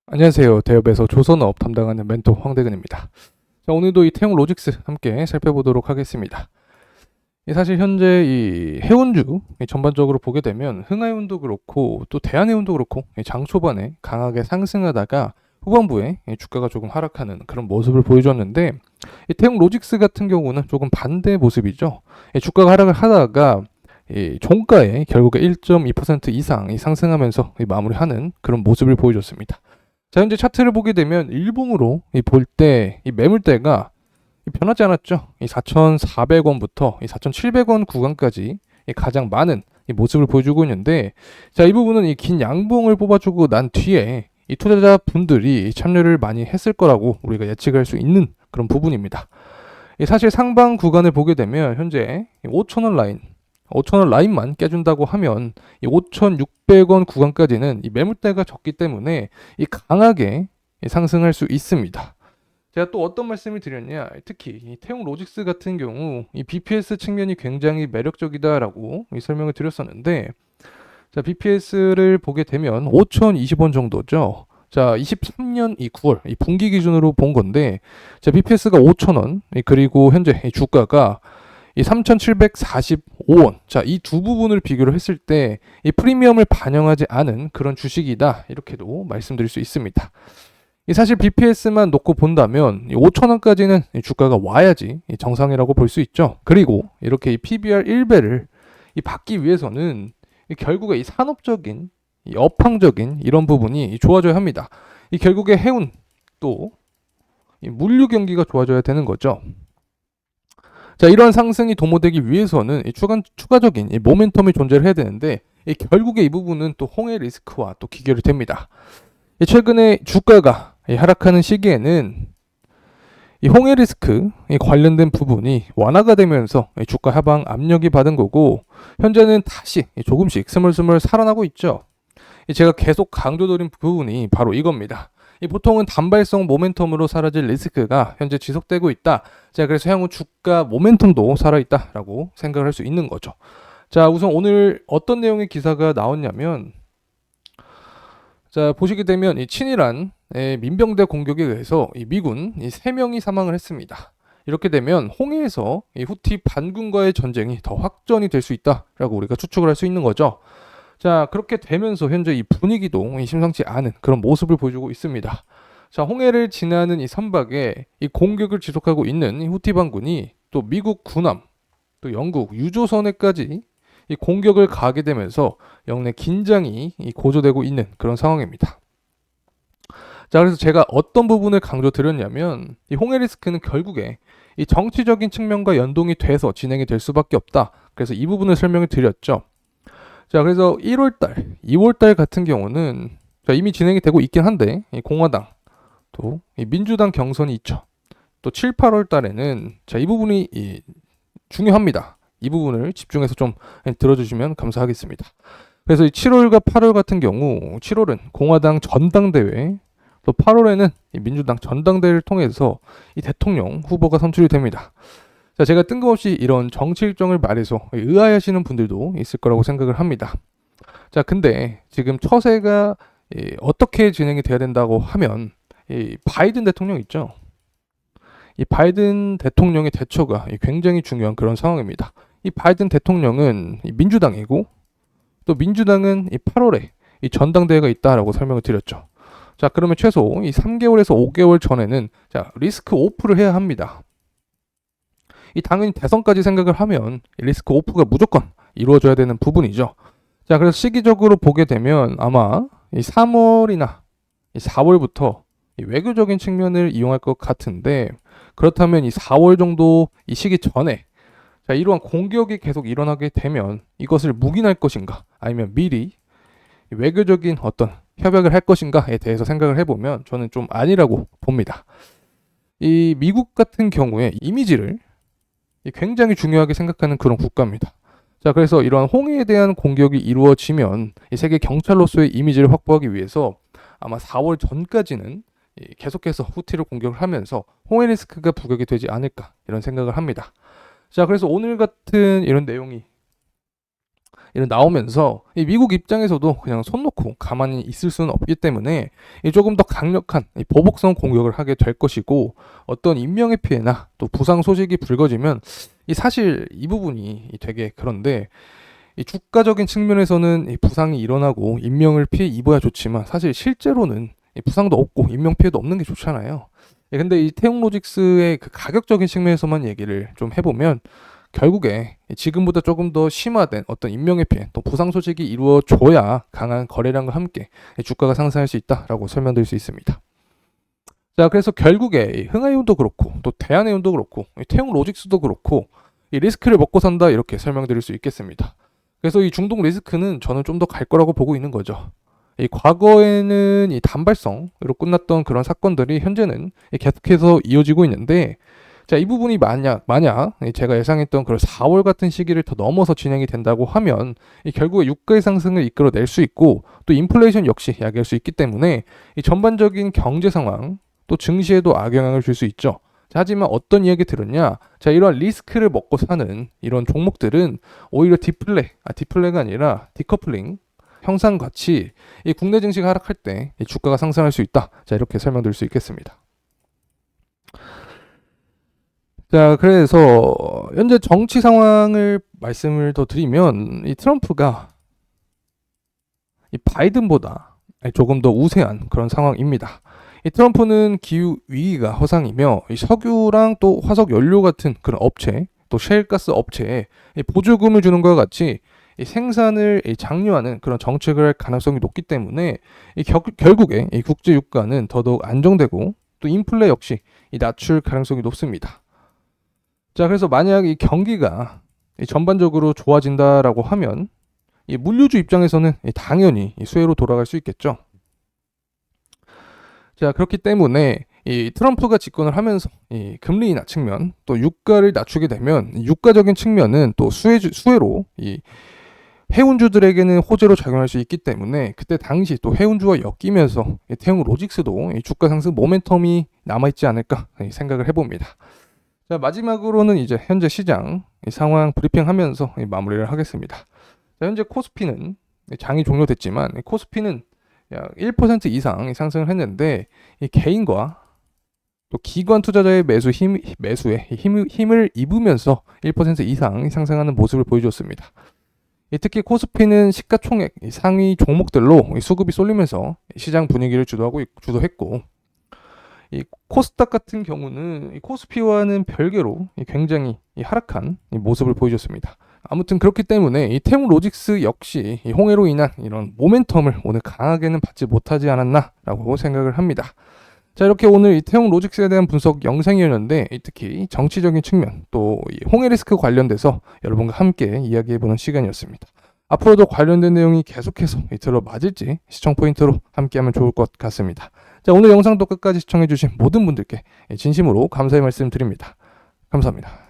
안녕하세요. 대업에서 조선업 담당하는 멘토 황대근입니다. 자, 오늘도 이 태용 로직스 함께 살펴보도록 하겠습니다. 사실 현재 이 해운주 전반적으로 보게 되면 흥하해운도 그렇고 또 대한해운도 그렇고 장 초반에 강하게 상승하다가 후반부에 주가가 조금 하락하는 그런 모습을 보여줬는데, 이 태용 로직스 같은 경우는 조금 반대 모습이죠. 주가가 하락을 하다가 이 종가에 결국에 1.2% 이상 상승하면서 마무리하는 그런 모습을 보여줬습니다. 자, 현재 차트를 보게 되면 일봉으로 볼 때 이 매물대가 변하지 않았죠. 이 4,400원부터 이 4,700원 구간까지 가장 많은 모습을 보여주고 있는데, 자, 이 부분은 이 긴 양봉을 뽑아주고 난 뒤에 이 투자자분들이 참여를 많이 했을 거라고 우리가 예측할 수 있는 그런 부분입니다. 사실 상방 구간을 보게 되면 현재 5,000원 라인, 5,000원 라인만 깨준다고 하면 이 5,600원 구간까지는 이 매물대가 적기 때문에 이 강하게 상승할 수 있습니다. 제가 또 어떤 말씀을 드렸냐, 특히 이 태용 로직스 같은 경우 이 BPS 측면이 굉장히 매력적이다라고 설명을 드렸었는데, 자, BPS를 보게 되면 5,020원 정도죠. 자, 23년 이 9월 이 분기 기준으로 본 건데, 자, BPS가 5,000원, 그리고 현재 이 주가가 이 3,745원. 자, 이 두 부분을 비교를 했을 때 이 프리미엄을 반영하지 않은 그런 주식이다, 이렇게도 말씀드릴 수 있습니다. 사실 BPS만 놓고 본다면 5,000원까지는 주가가 와야지 정상이라고 볼 수 있죠. 그리고 이렇게 이 PBR 1배를 받기 위해서는 결국에 이 산업적인, 이 업황적인 이런 부분이 좋아져야 합니다. 결국에 해운 또 물류 경기가 좋아져야 되는 거죠. 자, 이런 상승이 도모되기 위해서는 추가적인 모멘텀이 존재를 해야 되는데, 결국에 이 부분은 또 홍해 리스크와 또 기결이 됩니다. 최근에 주가가 하락하는 시기에는 이 홍해 리스크 관련된 부분이 완화가 되면서 주가 하방 압력이 받은 거고, 현재는 다시 조금씩 스물스물 살아나고 있죠. 제가 계속 강조드린 부분이 바로 이겁니다. 보통은 단발성 모멘텀으로 사라질 리스크가 현재 지속되고 있다. 자, 그래서 향후 주가 모멘텀도 살아있다라고 생각을 할 수 있는 거죠. 자, 우선 오늘 어떤 내용의 기사가 나왔냐면, 자, 보시게 되면 이 친이란 민병대 공격에 의해서 이 미군 3명이 사망을 했습니다. 이렇게 되면 홍해에서 이 후티 반군과의 전쟁이 더 확전이 될 수 있다라고 우리가 추측을 할 수 있는 거죠. 자, 그렇게 되면서 현재 이 분위기도 심상치 않은 그런 모습을 보여주고 있습니다. 자, 홍해를 지나는 이 선박에 이 공격을 지속하고 있는 이 후티 반군이 또 미국 군함, 또 영국 유조선에까지 이 공격을 가하게 되면서 영내 긴장이 고조되고 있는 그런 상황입니다. 자, 그래서 제가 어떤 부분을 강조드렸냐면, 이 홍해 리스크는 결국에 이 정치적인 측면과 연동이 돼서 진행이 될 수밖에 없다. 그래서 이 부분을 설명을 드렸죠. 자, 그래서 1월달, 2월달 같은 경우는 이미 진행이 되고 있긴 한데, 이 공화당, 또 이 민주당 경선이 있죠. 또 7, 8월 달에는 이 부분이 중요합니다. 이 부분을 집중해서 좀 들어주시면 감사하겠습니다. 그래서 7월과 8월 같은 경우, 7월은 공화당 전당대회, 또 8월에는 민주당 전당대회를 통해서 이 대통령 후보가 선출이 됩니다. 자, 제가 뜬금없이 이런 정치 일정을 말해서 의아해하시는 분들도 있을 거라고 생각을 합니다. 자, 근데 지금 처세가 어떻게 진행이 돼야 된다고 하면, 이 바이든 대통령 있죠. 이 바이든 대통령의 대처가 굉장히 중요한 그런 상황입니다. 이 바이든 대통령은 민주당이고, 또 민주당은 이 8월에 이 전당대회가 있다라고 설명을 드렸죠. 자, 그러면 최소 이 3개월에서 5개월 전에는 자, 리스크 오프를 해야 합니다. 이 당연히 대선까지 생각을 하면 리스크 오프가 무조건 이루어져야 되는 부분이죠. 자, 그래서 시기적으로 보게 되면 아마 이 3월이나 이 4월부터 이 외교적인 측면을 이용할 것 같은데, 그렇다면 이 4월 정도 이 시기 전에 자, 이러한 공격이 계속 일어나게 되면 이것을 묵인할 것인가, 아니면 미리 외교적인 어떤 협약을 할 것인가에 대해서 생각을 해보면 저는 좀 아니라고 봅니다. 이 미국 같은 경우에 이미지를 굉장히 중요하게 생각하는 그런 국가입니다. 자, 그래서 이러한 홍해에 대한 공격이 이루어지면 이 세계 경찰로서의 이미지를 확보하기 위해서 아마 4월 전까지는 계속해서 후티를 공격을 하면서 홍해 리스크가 부각이 되지 않을까, 이런 생각을 합니다. 자, 그래서 오늘 같은 이런 내용이 이런 나오면서 이 미국 입장에서도 그냥 손 놓고 가만히 있을 수는 없기 때문에 이 조금 더 강력한 이 보복성 공격을 하게 될 것이고, 어떤 인명의 피해나 또 부상 소식이 불거지면 이 사실 이 부분이 되게 그런데, 이 주가적인 측면에서는 이 부상이 일어나고 인명을 피해 입어야 좋지만 사실 실제로는 이 부상도 없고 인명 피해도 없는 게 좋잖아요. 근데 이 태용로직스의 그 가격적인 측면에서만 얘기를 좀 해보면, 결국에 지금보다 조금 더 심화된 어떤 인명의 피해 또 부상 소식이 이루어져야 강한 거래량과 함께 주가가 상승할 수 있다라고 설명드릴 수 있습니다. 자, 그래서 결국에 흥하이온도 그렇고 또 대한해운도 그렇고 태용로직스도 그렇고 이 리스크를 먹고 산다, 이렇게 설명드릴 수 있겠습니다. 그래서 이 중동 리스크는 저는 좀 더 갈 거라고 보고 있는 거죠. 이 과거에는 이 단발성으로 끝났던 그런 사건들이 현재는 계속해서 이어지고 있는데, 자, 이 부분이 만약 제가 예상했던 그런 4월 같은 시기를 더 넘어서 진행이 된다고 하면 결국에 유가의 상승을 이끌어낼 수 있고, 또 인플레이션 역시 야기할 수 있기 때문에 이 전반적인 경제 상황 또 증시에도 악영향을 줄 수 있죠. 자, 하지만 어떤 이야기 들었냐? 자, 이런 리스크를 먹고 사는 이런 종목들은 오히려 디플레가 아니라 디커플링 형상같이 이 국내 증시가 하락할 때 이 주가가 상승할 수 있다. 자, 이렇게 설명드릴 수 있겠습니다. 자, 그래서 현재 정치 상황을 말씀을 더 드리면, 이 트럼프가 이 바이든보다 조금 더 우세한 그런 상황입니다. 이 트럼프는 기후 위기가 허상이며 이 석유랑 또 화석 연료 같은 그런 업체, 또 셰일가스 업체에 보조금을 주는 것과 같이 이 생산을 장려하는 그런 정책을 할 가능성이 높기 때문에 결국에 이 국제 유가는 더더욱 안정되고 또 인플레 역시 낮출 가능성이 높습니다. 자, 그래서 만약 이 경기가 전반적으로 좋아진다라고 하면 이 물류주 입장에서는 당연히 수혜로 돌아갈 수 있겠죠. 자, 그렇기 때문에 이 트럼프가 집권을 하면서 이 금리 인하 측면 또 유가를 낮추게 되면 유가적인 측면은 또 수혜로 이 해운주들에게는 호재로 작용할 수 있기 때문에, 그때 당시 또 해운주와 엮이면서 태용로직스도 이 주가 상승 모멘텀이 남아있지 않을까 생각을 해봅니다. 자, 마지막으로는 이제 현재 시장 상황 브리핑하면서 마무리를 하겠습니다. 자, 현재 코스피는 장이 종료됐지만 코스피는 약 1% 이상 상승을 했는데, 이 개인과 또 기관 투자자의 매수에 힘을 입으면서 1% 이상 상승하는 모습을 보여줬습니다. 특히 코스피는 시가총액 상위 종목들로 수급이 쏠리면서 시장 분위기를 주도했고, 이 코스닥 같은 경우는 이 코스피와는 별개로 굉장히 하락한 모습을 보여줬습니다. 아무튼 그렇기 때문에 이 태용로직스 역시 이 홍해로 인한 이런 모멘텀을 오늘 강하게는 받지 못하지 않았나라고 생각을 합니다. 자, 이렇게 오늘 이 태용로직스에 대한 분석 영상이었는데, 특히 정치적인 측면 또 이 홍해 리스크 관련돼서 여러분과 함께 이야기해보는 시간이었습니다. 앞으로도 관련된 내용이 계속해서 들어맞을지 시청 포인트로 함께하면 좋을 것 같습니다. 자, 오늘 영상도 끝까지 시청해주신 모든 분들께 진심으로 감사의 말씀 드립니다. 감사합니다.